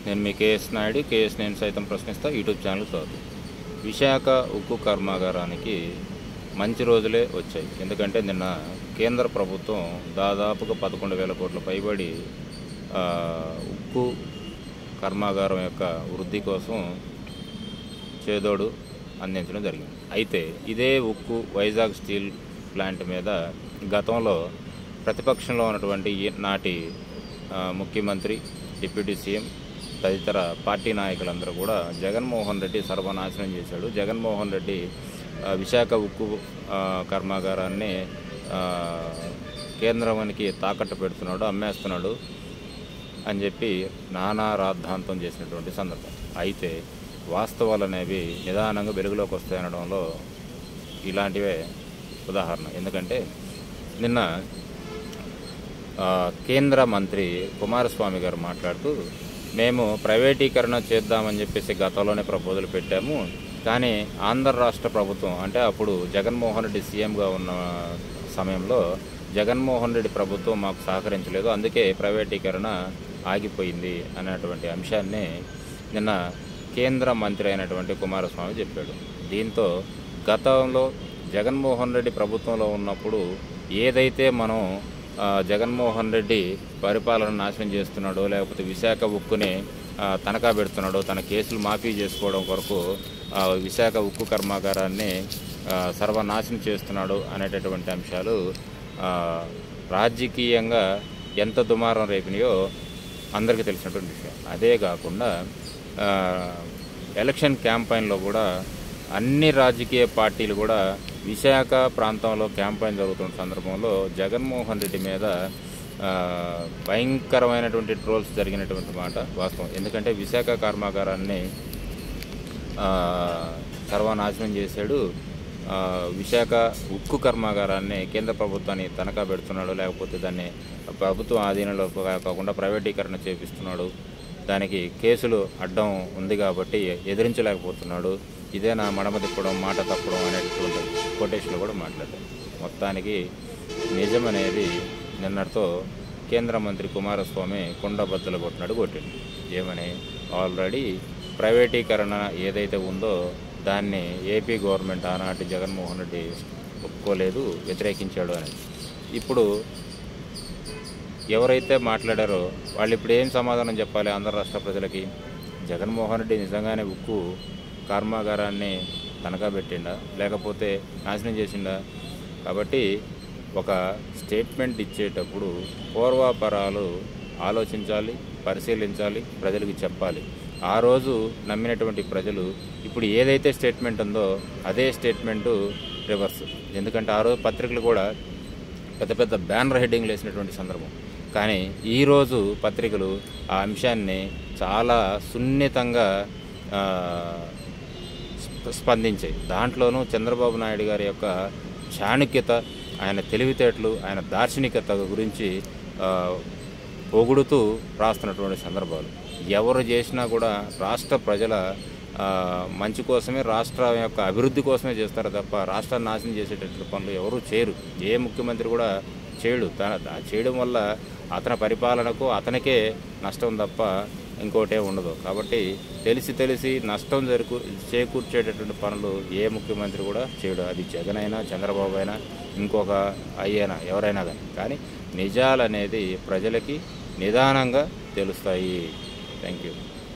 నేను మీ KS Naidu. KS నేను సైతం ప్రశ్నిస్తా యూట్యూబ్ ఛానల్ స్వాగతం. విశాఖ ఉక్కు కర్మాగారానికి మంచి రోజులే వచ్చాయి. ఎందుకంటే నిన్న కేంద్ర ప్రభుత్వం దాదాపుగా 11,000 కోట్ల పైబడి ఉక్కు కర్మాగారం యొక్క వృద్ధి కోసం చేదోడు అందించడం జరిగింది. అయితే ఇదే ఉక్కు వైజాగ్ స్టీల్ ప్లాంట్ మీద గతంలో ప్రతిపక్షంలో ఉన్నటువంటి నాటి ముఖ్యమంత్రి, డిప్యూటీ సీఎం తదితర పార్టీ నాయకులందరూ కూడా జగన్మోహన్ రెడ్డి సర్వనాశనం చేశాడు. జగన్మోహన్ రెడ్డి విశాఖ ఉక్కు కర్మాగారాన్ని కేంద్రానికి తాకట్టు పెడుతున్నాడు, అమ్మేస్తున్నాడు అని చెప్పి నానా రాద్ధాంతం చేసినటువంటి సందర్భం. అయితే వాస్తవాలు అనేవి నిదానంగా వెలుగులోకి వస్తాయనడంలో ఇలాంటివే ఉదాహరణ. ఎందుకంటే నిన్న కేంద్ర మంత్రి కుమారస్వామి గారు మాట్లాడుతూ, మేము ప్రైవేటీకరణ చేద్దామని చెప్పేసి గతంలోనే ప్రపోజల్ పెట్టాము, కానీ ఆంధ్ర రాష్ట్ర ప్రభుత్వం అంటే అప్పుడు జగన్మోహన్ రెడ్డి సీఎంగా ఉన్న సమయంలో జగన్మోహన్ రెడ్డి ప్రభుత్వం మాకు సహకరించలేదు, అందుకే ప్రైవేటీకరణ ఆగిపోయింది అనేటువంటి అంశాన్ని నిన్న కేంద్ర మంత్రి అయినటువంటి కుమారస్వామి చెప్పాడు. దీంతో గతంలో జగన్మోహన్ రెడ్డి ప్రభుత్వంలో ఉన్నప్పుడు ఏదైతే మనం జగన్మోహన్ రెడ్డి పరిపాలన నాశనం చేస్తున్నాడో, లేకపోతే విశాఖ ఉక్కుని తనఖా పెడుతున్నాడో, తన కేసులు మాఫీ చేసుకోవడం కొరకు విశాఖ ఉక్కు కర్మాగారాన్ని సర్వనాశనం చేస్తున్నాడు అనేటటువంటి అంశాలు రాజకీయంగా ఎంత దుమారం రేపినాయో అందరికీ తెలిసినటువంటి విషయం. అదే కాకుండా ఎలక్షన్ క్యాంపెయిన్లో కూడా అన్ని రాజకీయ పార్టీలు కూడా విశాఖ ప్రాంతంలో క్యాంపెయిన్ జరుగుతున్న సందర్భంలో జగన్మోహన్ రెడ్డి మీద భయంకరమైనటువంటి ట్రోల్స్ జరిగినటువంటి మాట వాస్తవం. ఎందుకంటే విశాఖ కర్మాగారాన్ని సర్వనాశనం చేశాడు, విశాఖ ఉక్కు కర్మాగారాన్ని కేంద్ర ప్రభుత్వాన్ని తనఖా పెడుతున్నాడు, లేకపోతే దాన్ని ప్రభుత్వం ఆధీనంలో కాకుండా ప్రైవేటీకరణ చేపిస్తున్నాడు, దానికి కేసులు అడ్డం ఉంది కాబట్టి ఎదిరించలేకపోతున్నాడు, ఇదే నా మడమ తిప్పడం, మాట తప్పడం అనేటువంటి కొటేషన్లు కూడా మాట్లాడారు. మొత్తానికి నిజం అనేది నిన్నటితో కేంద్ర మంత్రి కుమారస్వామి కుండబద్దలు కొట్టింది. ఏమని, ఆల్రెడీ ప్రైవేటీకరణ ఏదైతే ఉందో దాన్ని ఏపీ గవర్నమెంట్ ఆనాటి జగన్మోహన్ రెడ్డి ఒప్పుకోలేదు, వ్యతిరేకించాడు అని. ఇప్పుడు ఎవరైతే మాట్లాడారో వాళ్ళు ఇప్పుడు ఏం సమాధానం చెప్పాలి ఆంధ్ర రాష్ట్ర ప్రజలకి? జగన్మోహన్ రెడ్డి నిజంగానే ఉక్కు కర్మాగారాన్ని తనఖా పెట్టిండా, లేకపోతే నాశనం చేసిండా? కాబట్టి ఒక స్టేట్మెంట్ ఇచ్చేటప్పుడు పూర్వాపరాలు ఆలోచించాలి, పరిశీలించాలి, ప్రజలకు చెప్పాలి. ఆ రోజు నమ్మినటువంటి ప్రజలు ఇప్పుడు ఏదైతే స్టేట్మెంట్ ఉందో అదే స్టేట్మెంటు రివర్స్. ఎందుకంటే ఆ రోజు పత్రికలు కూడా పెద్ద పెద్ద బ్యానర్ హెడ్డింగ్లు వేసినటువంటి సందర్భం. కానీ ఈరోజు పత్రికలు ఆ అంశాన్ని చాలా సున్నితంగా స్పందించాయి. దాంట్లోనూ చంద్రబాబు నాయుడు గారి యొక్క చాణుక్యత, ఆయన తెలివితేటలు, ఆయన దార్శనికత గురించి పొగుడుతూ రాస్తున్నటువంటి సందర్భాలు. ఎవరు చేసినా కూడా రాష్ట్ర ప్రజల మంచి కోసమే, రాష్ట్రం యొక్క అభివృద్ధి కోసమే చేస్తారు తప్ప రాష్ట్రాన్ని నాశనం చేసేటటువంటి పనులు ఎవరూ చేయరు. ఏ ముఖ్యమంత్రి కూడా చేయడు. చేయడం వల్ల అతని పరిపాలనకు అతనికే నష్టం తప్ప ఇంకోటే ఉండదు. కాబట్టి తెలిసి నష్టం చేకూర్చేటటువంటి పనులు ఏ ముఖ్యమంత్రి కూడా చేయడు. అది జగన్ అయినా, చంద్రబాబు అయినా, ఇంకొక అయ్యైనా, ఎవరైనా కానీ నిజాలు అనేది ప్రజలకి నిదానంగా తెలుస్తాయి. Thank you.